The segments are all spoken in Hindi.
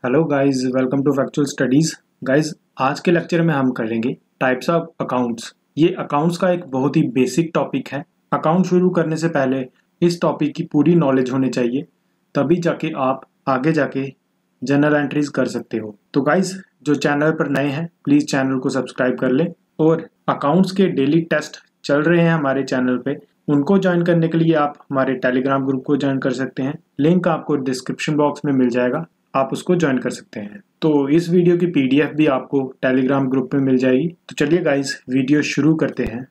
Hello guys, welcome to factual studies. Guys, आज के लेक्चर में हम करेंगे टाइप्स ऑफ अकाउंट्स। ये अकाउंट्स का एक बहुत ही बेसिक टॉपिक है। अकाउंट शुरू करने से पहले इस टॉपिक की पूरी नॉलेज होनी चाहिए, तभी जाके आप आगे जाके जनरल एंट्रीज कर सकते हो। तो गाइस, जो चैनल पर नए हैं प्लीज़ चैनल को सब्सक्राइब कर लें। और अकाउंट्स के डेली टेस्ट चल रहे हैं हमारे चैनल पे, उनको ज्वाइन करने के लिए आप हमारे टेलीग्राम ग्रुप को ज्वाइन कर सकते हैं। लिंक आपको डिस्क्रिप्शन बॉक्स में मिल जाएगा, आप उसको ज्वाइन कर सकते हैं। तो इस वीडियो की पीडीएफ भी आपको टेलीग्राम ग्रुप में मिल जाएगी। तो चलिए गाइस, वीडियो शुरू करते हैं।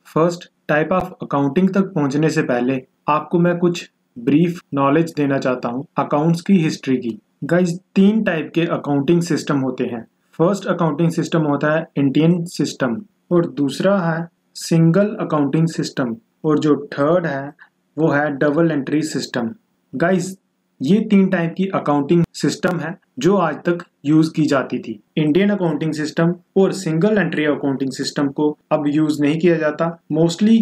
फर्स्ट, टाइप ऑफ अकाउंटिंग तक पहुंचने से पहले आपको मैं कुछ ब्रीफ नॉलेज देना चाहता हूं अकाउंट्स की हिस्ट्री की। गाइस, 3 टाइप के अकाउंटिंग सिस्टम होते हैं। फर्स्ट अकाउंटिंग सिस्टम होता है इंडियन सिस्टम, और दूसरा है सिंगल अकाउंटिंग सिस्टम, और जो थर्ड है वो है डबल एंट्री सिस्टम। गाइस, ये 3 टाइप की अकाउंटिंग सिस्टम है जो आज तक यूज की जाती थी। इंडियन अकाउंटिंग सिस्टम और सिंगल एंट्री अकाउंटिंग सिस्टम को अब यूज नहीं किया जाता, मोस्टली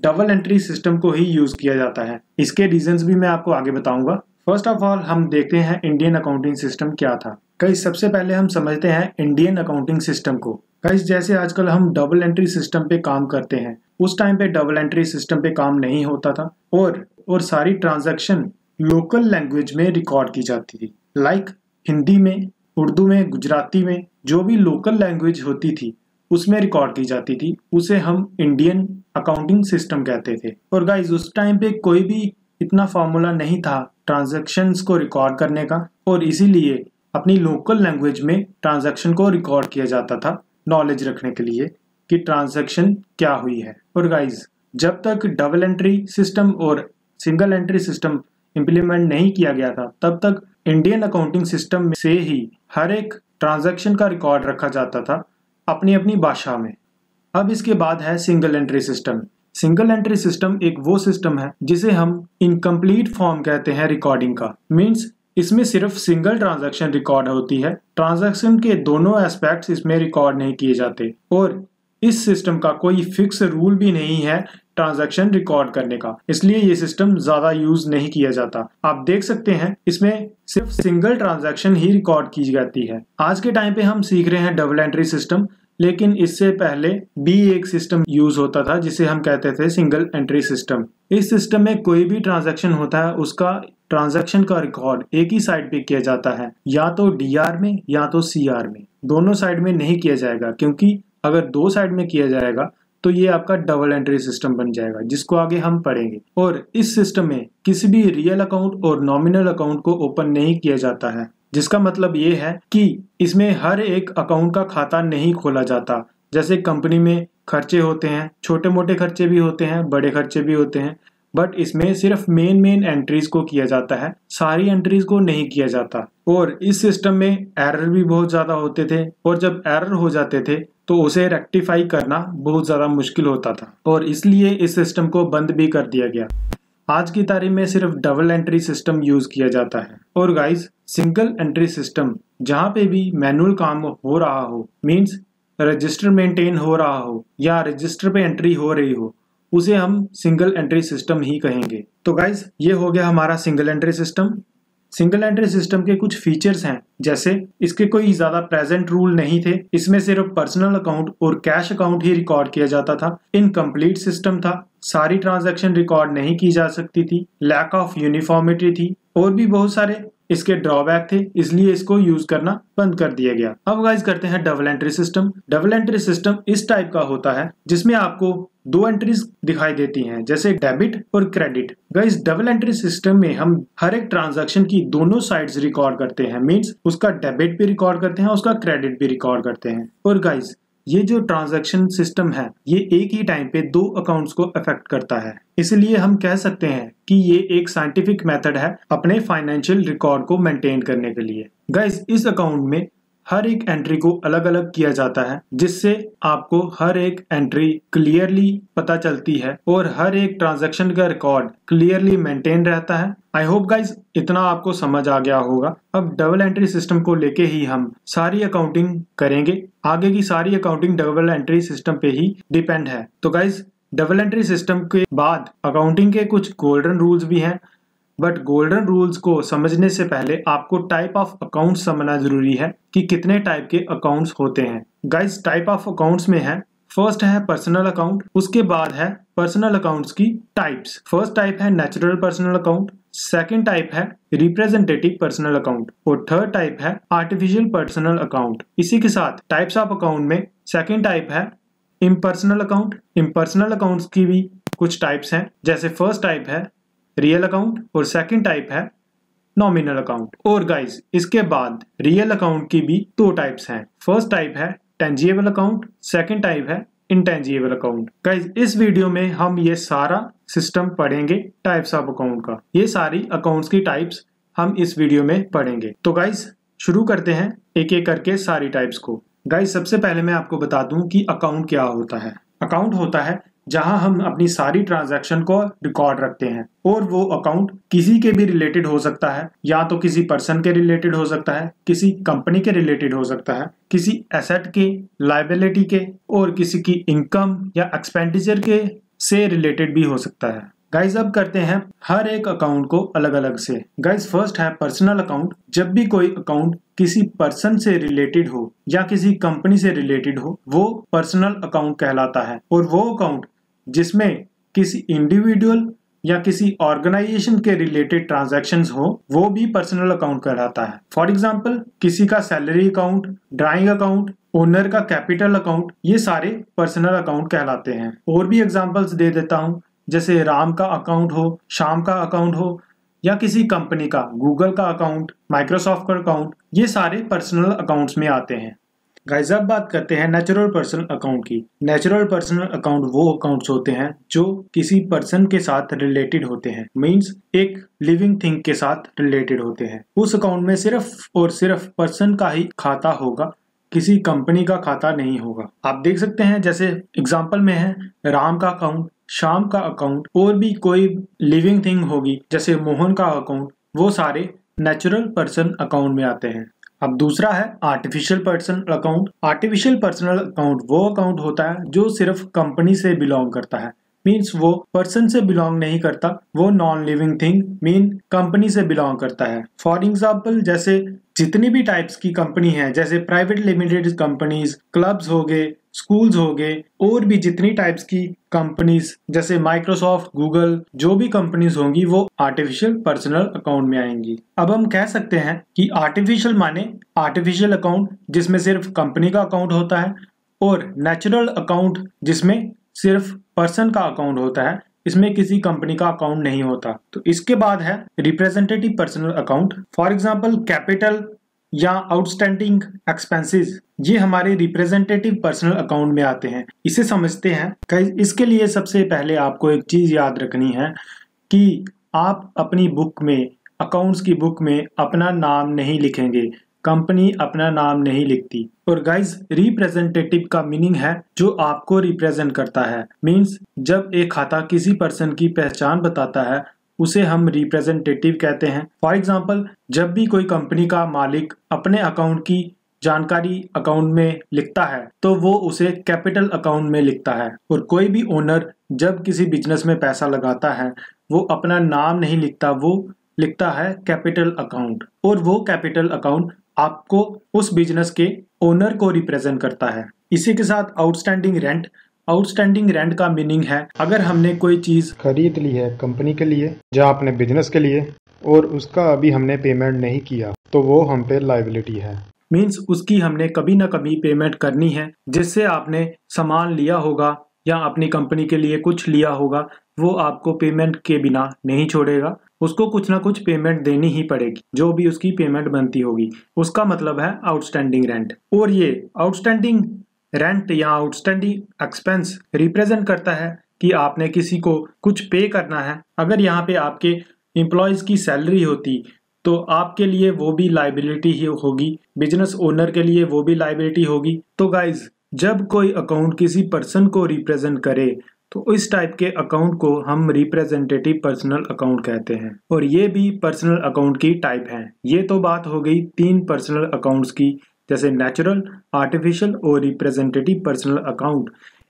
डबल एंट्री सिस्टम को ही यूज किया जाता है। इसके रीजंस भी मैं आपको आगे बताऊंगा। फर्स्ट ऑफ ऑल हम देखते हैं इंडियन अकाउंटिंग सिस्टम क्या था। गाइस, सबसे पहले हम समझते हैं इंडियन अकाउंटिंग सिस्टम को। गाइस, जैसे आजकल हम डबल एंट्री सिस्टम पे काम करते हैं, उस टाइम पे डबल एंट्री सिस्टम पे काम नहीं होता था और सारी ट्रांजैक्शन लोकल लैंग्वेज में रिकॉर्ड की जाती थी। लाइक हिंदी में, उर्दू में, गुजराती में, जो भी लोकल लैंग्वेज होती थी उसमें रिकॉर्ड की जाती थी। उसे हम इंडियन अकाउंटिंग सिस्टम कहते थे। और गाइस, उस टाइम पे कोई भी इतना फॉर्मूला नहीं था ट्रांजैक्शंस को रिकॉर्ड करने का, और इसीलिए अपनी लोकल लैंग्वेज में ट्रांजैक्शन को रिकॉर्ड किया जाता था नॉलेज रखने के लिए कि ट्रांजैक्शन क्या हुई है। और गाइस, जब तक डबल एंट्री सिस्टम और सिंगल एंट्री सिस्टम इम्प्लीमेंट नहीं किया गया था, तब तक इंडियन अकाउंटिंग सिस्टम से ही हर एक ट्रांजैक्शन का रिकॉर्ड रखा जाता था अपनी अपनी भाषा में। अब इसके बाद है single entry system. Single entry system एक वो सिस्टम है जिसे हम इनकम्प्लीट फॉर्म कहते हैं रिकॉर्डिंग का। मीन्स इसमें सिर्फ सिंगल ट्रांजैक्शन रिकॉर्ड होती है, ट्रांजैक्शन के दोनों एस्पेक्ट्स इसमें रिकॉर्ड नहीं किए जाते, और इस सिस्टम का कोई फिक्स रूल भी नहीं है ट्रांजैक्शन रिकॉर्ड करने का, इसलिए ये सिस्टम ज्यादा यूज नहीं किया जाता। आप देख सकते हैं इसमें सिर्फ सिंगल ट्रांजैक्शन ही रिकॉर्ड की जाती है। आज के टाइम पे हम सीख रहे हैं डबल एंट्री सिस्टम, लेकिन इससे पहले भी एक सिस्टम यूज होता था जिसे हम कहते थे सिंगल एंट्री सिस्टम। इस सिस्टम में कोई भी ट्रांजैक्शन होता है उसका ट्रांजैक्शन का रिकॉर्ड एक ही साइड पे किया जाता है, या तो डीआर में या तो सीआर में। दोनों साइड में नहीं किया जाएगा, क्योंकि अगर 2 साइड में किया जाएगा तो ये आपका डबल एंट्री सिस्टम बन जाएगा, जिसको आगे हम पढ़ेंगे। और इस सिस्टम में किसी भी रियल अकाउंट और नॉमिनल अकाउंट को ओपन नहीं किया जाता है, जिसका मतलब ये है कि इसमें हर एक अकाउंट का खाता नहीं खोला जाता। जैसे कंपनी में खर्चे होते हैं, छोटे मोटे खर्चे भी होते हैं, बड़े खर्चे भी होते हैं, बट इसमें सिर्फ मेन एंट्रीज को किया जाता है, सारी एंट्रीज को नहीं किया जाता। और इस सिस्टम में एरर भी बहुत ज्यादा होते थे, और जब एरर हो जाते थे तो उसे रेक्टिफाई करना बहुत ज्यादा मुश्किल होता था, और इसलिए इस सिस्टम को बंद भी कर दिया गया। आज की तारीख में सिर्फ डबल एंट्री सिस्टम यूज किया जाता है। और गाइस, सिंगल एंट्री सिस्टम जहाँ पे भी मैनुअल काम हो रहा हो, मीन्स रजिस्टर मेंटेन हो रहा हो या रजिस्टर पे एंट्री हो रही हो, उसे हम सिंगल एंट्री सिस्टम ही कहेंगे। तो गाइस, ये हो गया हमारा single entry system. Single entry system के कुछ फीचर्स हैं, जैसे इसके कोई ज्यादा प्रेजेंट रूल नहीं थे, इसमें सिर्फ पर्सनल अकाउंट और कैश अकाउंट ही रिकॉर्ड किया जाता था। इनकम्प्लीट सिस्टम था, सारी ट्रांजैक्शन रिकॉर्ड नहीं की जा सकती थी, लैक ऑफ यूनिफॉर्मिटी थी, और भी बहुत सारे इसके ड्रॉबैक थे, इसलिए इसको यूज करना बंद कर दिया गया। अब गाइस करते हैं double entry system. Double entry system इस टाइप का होता है जिसमें आपको 2 एंट्रीज दिखाई देती हैं, जैसे डेबिट और credit. Guys, double entry system में हम हर एक ट्रांजैक्शन की दोनों साइड्स रिकॉर्ड करते हैं, मींस उसका डेबिट भी रिकॉर्ड करते हैं, उसका क्रेडिट भी रिकॉर्ड करते हैं। और गाइस, ये जो ट्रांजैक्शन सिस्टम है ये एक ही टाइम पे 2 अकाउंट्स को अफेक्ट करता है, इसलिए हम कह सकते हैं कि ये एक साइंटिफिक मेथड है अपने फाइनेंशियल रिकॉर्ड को मेंटेन करने के लिए। गाइस, इस अकाउंट में हर एक एंट्री को अलग अलग किया जाता है, जिससे आपको हर एक एंट्री क्लियरली पता चलती है और हर एक ट्रांजैक्शन का रिकॉर्ड क्लियरली मेंटेन रहता है। आई होप गाइस इतना आपको समझ आ गया होगा। अब डबल एंट्री सिस्टम को लेके ही हम सारी अकाउंटिंग करेंगे। आगे की सारी अकाउंटिंग डबल एंट्री सिस्टम पे ही डिपेंड है। तो गाइस, डबल एंट्री सिस्टम के बाद अकाउंटिंग के कुछ गोल्डन रूल्स भी हैं, बट गोल्डन रूल्स को समझने से पहले आपको टाइप ऑफ अकाउंट्स समझना जरूरी है कि कितने टाइप के अकाउंट्स होते हैं। गाइस, टाइप ऑफ अकाउंट्स में है, फर्स्ट है पर्सनल अकाउंट, उसके बाद है पर्सनल अकाउंट्स की टाइप्स। फर्स्ट टाइप है natural personal account, second type है रिप्रेजेंटेटिव पर्सनल अकाउंट और थर्ड टाइप है आर्टिफिशियल पर्सनल अकाउंट। इसी के साथ टाइप्स ऑफ अकाउंट में सेकंड टाइप है इम्पर्सनल अकाउंट। इम्पर्सनल अकाउंट्स की भी कुछ टाइप्स हैं, जैसे फर्स्ट टाइप है रियल अकाउंट और सेकंड टाइप है नॉमिनल अकाउंट। और गाइस, इसके बाद रियल अकाउंट की भी दो टाइप्स हैं, फर्स्ट टाइप है टेंजिबल अकाउंट, सेकंड टाइप है इंटेंजिबल अकाउंट। गाइस, इस वीडियो में हम ये सारा सिस्टम पढ़ेंगे टाइप्स ऑफ अकाउंट का। ये सारी अकाउंट्स की टाइप्स हम इस वीडियो में पढ़ेंगे। तो गाइस, शुरू करते हैं एक एक करके सारी टाइप्स को। गाइस, सबसे पहले मैं आपको बता दूं कि अकाउंट क्या होता है। अकाउंट होता है जहां हम अपनी सारी ट्रांजैक्शन को रिकॉर्ड रखते हैं, और वो अकाउंट किसी के भी रिलेटेड हो सकता है, या तो किसी पर्सन के रिलेटेड हो सकता है, किसी कंपनी के रिलेटेड हो सकता है, किसी एसेट के, लायबिलिटी के, और किसी की इनकम या एक्सपेंडिचर के से रिलेटेड भी हो सकता है। गाइस, अब करते हैं हर एक अकाउंट को अलग अलग से। गाइस, फर्स्ट है पर्सनल अकाउंट। जब भी कोई अकाउंट किसी पर्सन से रिलेटेड हो या किसी कंपनी से रिलेटेड हो, वो पर्सनल अकाउंट कहलाता है। और वो अकाउंट जिसमें किसी इंडिविजुअल या किसी ऑर्गेनाइजेशन के रिलेटेड ट्रांजैक्शंस हो, वो भी पर्सनल अकाउंट कहलाता है। फॉर एग्जांपल, किसी का salary account, drawing account, owner का कैपिटल अकाउंट, ये सारे पर्सनल अकाउंट कहलाते हैं। और भी एग्जांपल्स दे देता हूँ, जैसे राम का अकाउंट हो, श्याम का अकाउंट हो, या किसी कंपनी का, गूगल का अकाउंट, माइक्रोसॉफ्ट का अकाउंट, ये सारे पर्सनल अकाउंट्स में आते हैं। गाइस, अब बात करते हैं नेचुरल पर्सनल अकाउंट की। नेचुरल पर्सनल अकाउंट वो अकाउंट्स होते हैं जो किसी पर्सन के साथ रिलेटेड होते हैं, मींस एक लिविंग थिंग के साथ रिलेटेड होते हैं। उस अकाउंट में सिर्फ और सिर्फ पर्सन का ही खाता होगा, किसी कंपनी का खाता नहीं होगा। आप देख सकते हैं, जैसे एग्जांपल में है राम का अकाउंट, श्याम का अकाउंट, और भी कोई लिविंग थिंग होगी जैसे मोहन का अकाउंट, वो सारे नेचुरल पर्सन अकाउंट में आते हैं। अब दूसरा है artificial personal account. Artificial personal account वो अकाउंट होता है जो सिर्फ कंपनी से बिलोंग करता है, मीन्स वो पर्सन से बिलोंग नहीं करता, वो non living thing mean company से बिलोंग करता है। फॉर एग्जाम्पल, जैसे जितनी भी टाइप्स की कंपनी है, जैसे प्राइवेट लिमिटेड कंपनीज, क्लब्स हो गए, स्कूल्स हो गए, और भी जितनी टाइप्स की कंपनीज जैसे माइक्रोसॉफ्ट, गूगल, जो भी कंपनीज होंगी वो आर्टिफिशियल पर्सनल अकाउंट में आएंगी। अब हम कह सकते हैं कि आर्टिफिशियल माने आर्टिफिशियल अकाउंट जिसमें सिर्फ कंपनी का अकाउंट होता है, और नेचुरल अकाउंट जिसमें सिर्फ पर्सन का अकाउंट होता है, इसमें किसी कंपनी का अकाउंट नहीं होता। तो इसके बाद है representative personal account. For example, capital या आउटस्टैंडिंग एक्सपेंसेस, ये हमारे रिप्रेजेंटेटिव पर्सनल अकाउंट में आते हैं। इसे समझते हैं। इसके लिए सबसे पहले आपको एक चीज याद रखनी है कि आप अपनी बुक में, अकाउंट्स की बुक में अपना नाम नहीं लिखेंगे, कंपनी अपना नाम नहीं लिखती। और गाइज, रिप्रेजेंटेटिव का मीनिंग है जो आपको रिप्रेजेंट करता है, मींस जब एक खाता किसी पर्सन की पहचान बताता है उसे हम रिप्रेजेंटेटिव कहते हैं। फॉर एग्जांपल, जब भी कोई कंपनी का मालिक अपने अकाउंट की जानकारी अकाउंट में लिखता है तो वो उसे कैपिटल अकाउंट में लिखता है। और कोई भी ओनर जब किसी बिजनेस में पैसा लगाता है वो अपना नाम नहीं लिखता, वो लिखता है कैपिटल अकाउंट। और वो कैपिटल अकाउंट आपको उस बिजनेस के ओनर को रिप्रेजेंट करता है। इसी के साथ आउटस्टैंडिंग रेंट। आउटस्टैंडिंग रेंट का मीनिंग है अगर हमने कोई चीज खरीद ली है कंपनी के लिए या अपने बिजनेस के लिए और उसका अभी हमने पेमेंट नहीं किया तो वो हम पे लायबिलिटी है, मींस उसकी हमने कभी ना कभी पेमेंट करनी है। जिससे आपने सामान लिया होगा या अपनी कंपनी के लिए कुछ लिया होगा, वो आपको पेमेंट के बिना नहीं छोड़ेगा, उसको कुछ ना कुछ पेमेंट देनी ही पड़ेगी, जो भी उसकी पेमेंट बनती होगी। उसका मतलब है आउटस्टैंडिंग रेंट। और ये आउटस्टैंडिंग रेंट या आउटस्टैंडिंग एक्सपेंस रिप्रेजेंट करता है कि आपने किसी को कुछ पे करना है। अगर यहाँ पे आपके एम्प्लॉयज की सैलरी होती तो आपके लिए वो भी लायबिलिटी ही होगी, बिजनेस ओनर के लिए वो भी लायबिलिटी होगी। तो गाइज, जब कोई अकाउंट किसी पर्सन को रिप्रेजेंट करे तो इस टाइप के अकाउंट को हम रिप्रेजेंटेटिव पर्सनल अकाउंट कहते हैं। और ये भी पर्सनल अकाउंट की टाइप हैं। ये तो बात हो गई 3 पर्सनल अकाउंट्स की, जैसे नेचुरल, आर्टिफिशियल और रिप्रेजेंटेटिव पर्सनल अकाउंट।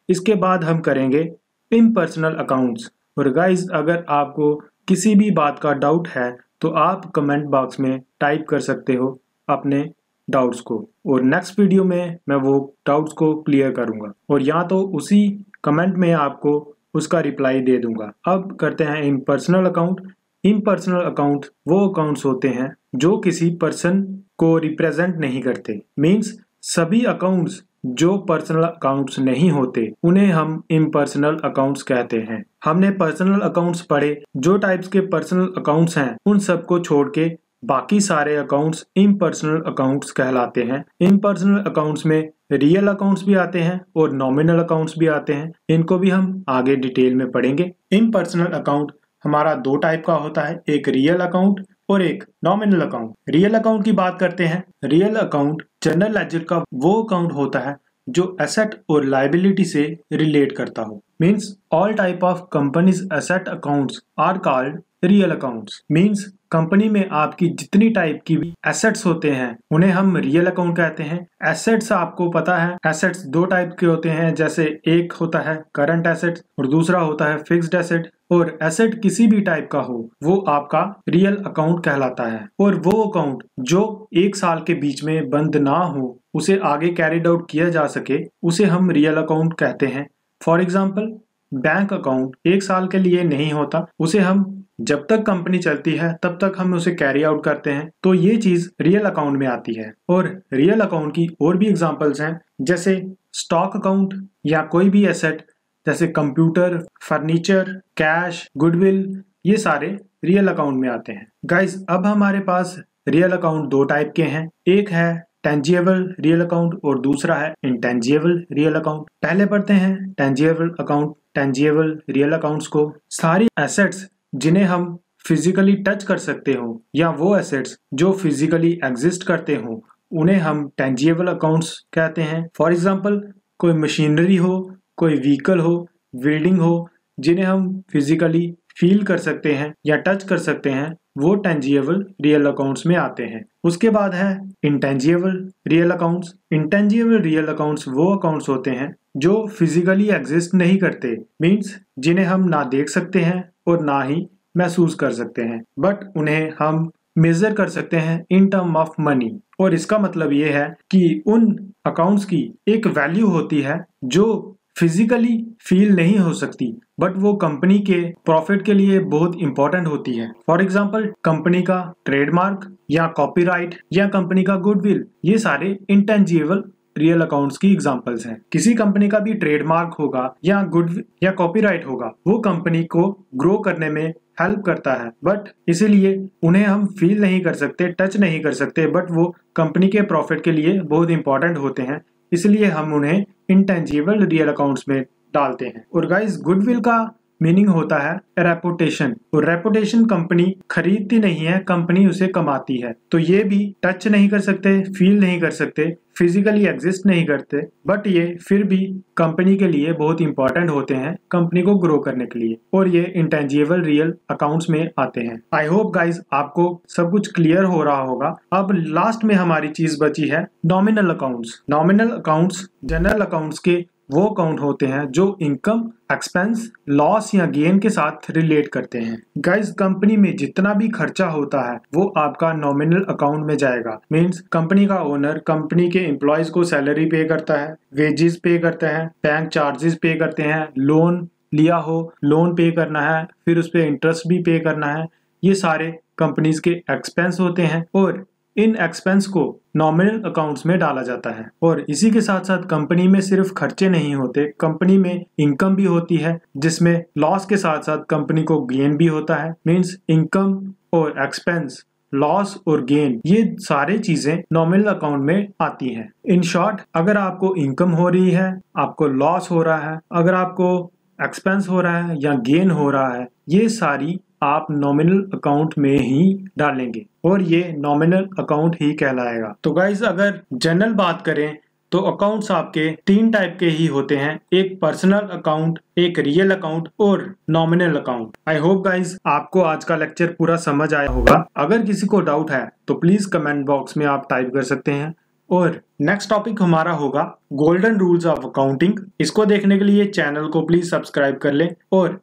इसके बाद हम करेंगे इम्पर्सनल अकाउंट्स। और गाइज, अगर आपको किसी भी बात का डाउट है तो आप कमेंट बॉक्स में टाइप कर सकते हो अपने डाउट्स को, और नेक्स्ट वीडियो में मैं वो डाउट्स को क्लियर करूंगा, और या तो उसी कमेंट में आपको उसका रिप्लाई दे दूंगा। अब करते हैं इम्पर्सनल अकाउंट। इम्पर्सनल अकाउंट वो अकाउंट्स होते हैं जो किसी पर्सन को रिप्रेजेंट नहीं करते। मीन्स सभी अकाउंट्स जो पर्सनल अकाउंट्स नहीं होते उन्हें हम इम्पर्सनल अकाउंट्स कहते हैं। हमने पर्सनल अकाउंट्स पढ़े, जो टाइप्स के पर्सनल अकाउंट्स हैं उन सबको छोड़ के बाकी सारे अकाउंट्स इम्पर्सनल अकाउंट्स कहलाते हैं। इम्पर्सनल अकाउंट्स में रियल अकाउंट्स भी आते हैं और नॉमिनल अकाउंट्स भी आते हैं। इनको भी हम आगे डिटेल में पढ़ेंगे। इम्पर्सनल अकाउंट हमारा दो टाइप का होता है, एक रियल अकाउंट और एक नॉमिनल अकाउंट। रियल अकाउंट की बात करते हैं। रियल अकाउंट जनरल लेजर का वो अकाउंट होता है जो एसेट और लायबिलिटी से रिलेट करता हो। Means all type of companies asset accounts are called real accounts. Means company में आपकी जितनी टाइप की भी एसेट्स होते हैं उन्हें हम रियल अकाउंट कहते हैं। एसेट्स आपको पता है, एसेट्स दो टाइप के होते हैं, जैसे एक होता है करंट एसेट्स और दूसरा होता है फिक्स्ड एसेट। और एसेट किसी भी टाइप का हो वो आपका रियल अकाउंट कहलाता है। और वो अकाउंट जो एक साल के बीच में बंद ना हो, उसे आगे कैरिड आउट किया जा सके, उसे हम रियल अकाउंट कहते हैं। फॉर एग्जाम्पल बैंक अकाउंट एक साल के लिए नहीं होता, उसे हम जब तक कंपनी चलती है तब तक हम उसे कैरी आउट करते हैं, तो ये चीज रियल अकाउंट में आती है। और रियल अकाउंट की और भी एग्जांपल्स हैं, जैसे स्टॉक अकाउंट या कोई भी एसेट जैसे कंप्यूटर, फर्नीचर, कैश, गुडविल, ये सारे रियल अकाउंट में आते हैं। गाइस, अब हमारे पास रियल अकाउंट दो टाइप के हैं, एक है टेंजिबल रियल अकाउंट और दूसरा है इंटेंजिबल रियल अकाउंट। पहले पढ़ते हैं tangible account. Tangible real accounts को सारी एसेट्स जिन्हें हम फिजिकली टच कर सकते हो या वो एसेट्स जो फिजिकली एग्जिस्ट करते हो उन्हें हम टेंजिबल अकाउंट्स कहते हैं। फॉर एग्जांपल कोई मशीनरी हो, कोई व्हीकल हो, बिल्डिंग हो, जिन्हें हम फिजिकली फील कर सकते हैं या टच कर सकते हैं, वो टेंजिबल रियल अकाउंट्स में आते हैं। उसके बाद है intangible real accounts. Intangible real accounts वो अकाउंट्स होते हैं जो फिजिकली एग्जिस्ट नहीं करते। मीन्स जिन्हें हम ना देख सकते हैं और ना ही महसूस कर सकते हैं, बट उन्हें हम मेजर कर सकते हैं इन टर्म ऑफ मनी। और इसका मतलब ये है कि उन अकाउंट्स की एक वैल्यू होती है जो फिजिकली फील नहीं हो सकती, बट वो कंपनी के प्रॉफिट के लिए बहुत इंपॉर्टेंट होती है। फॉर एग्जांपल कंपनी का ट्रेडमार्क या कॉपीराइट या कंपनी का गुडविल, ये सारे इंटेंजिबल रियल अकाउंट्स की एग्जांपल्स हैं। किसी कंपनी का भी ट्रेडमार्क होगा या गुडविल या कॉपीराइट होगा, वो कंपनी को ग्रो करने में हेल्प करता है, बट इसीलिए उन्हें हम फील नहीं कर सकते, टच नहीं कर सकते, बट वो कंपनी के प्रॉफिट के लिए बहुत इंपॉर्टेंट होते हैं, इसलिए हम उन्हें इंटेंजिबल रियल अकाउंट्स में डालते हैं। और गाइस, गुडविल का मीनिंग होता है रेपुटेशन, और रेपुटेशन कंपनी खरीदती नहीं है, कंपनी उसे कमाती है। तो ये भी टच नहीं कर सकते, फील नहीं कर सकते, फिजिकली एग्जिस्ट नहीं करते, बट ये फिर भी कंपनी के लिए बहुत इंपॉर्टेंट होते हैं, कंपनी को ग्रो करने के लिए, और ये इंटेंजिबल रियल अकाउंट्स में आते हैं। आई होप गाइज आपको सब कुछ क्लियर हो रहा होगा। अब लास्ट में हमारी चीज बची है nominal accounts. Nominal accounts general accounts के वो अकाउंट होते हैं जो इनकम, एक्सपेंस, लॉस या गेन के साथ रिलेट करते हैं। गाइस, कंपनी में जितना भी खर्चा होता है वो आपका नॉमिनल अकाउंट में जाएगा। मींस कंपनी का ओनर कंपनी के एम्प्लॉयज को सैलरी पे करता है, वेजेस पे करते हैं, बैंक चार्जेस पे करते हैं, लोन लिया हो लोन पे करना है, फिर उस पे इंटरेस्ट भी पे करना है। ये सारे कंपनीज के एक्सपेंस होते हैं और इन एक्सपेंस को नॉमिनल अकाउंट्स में डाला जाता है। और इसी के साथ साथ कंपनी में सिर्फ खर्चे नहीं होते, कंपनी में इनकम भी होती है, जिसमें लॉस के साथ साथ कंपनी को गेन भी होता है। मींस इनकम और एक्सपेंस, लॉस और गेन, ये सारी चीजें नॉमिनल अकाउंट में आती हैं। इन शॉर्ट, अगर आपको इनकम हो रही है, आपको लॉस हो रहा है, अगर आपको एक्सपेंस हो रहा है या गेन हो रहा है, ये सारी आप नॉमिनल अकाउंट में ही डालेंगे और ये नॉमिनल अकाउंट ही कहलाएगा। तो गाइज, अगर जनरल बात करें तो अकाउंट्स आपके तीन टाइप के ही होते हैं, एक पर्सनल अकाउंट, एक रियल अकाउंट और nominal account. I hope guys आपको आज का लेक्चर पूरा समझ आया होगा। अगर किसी को डाउट है तो प्लीज कमेंट बॉक्स में आप टाइप कर सकते हैं। और नेक्स्ट टॉपिक हमारा होगा गोल्डन रूल्स ऑफ अकाउंटिंग। इसको देखने के लिए चैनल को प्लीज सब्सक्राइब कर लें और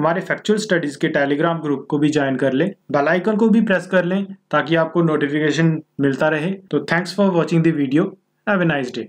हमारे फैक्चुअल स्टडीज के टेलीग्राम ग्रुप को भी ज्वाइन कर लें, बेल आइकन को भी प्रेस कर लें ताकि आपको नोटिफिकेशन मिलता रहे। तो thanks for watching the video. Have a nice day.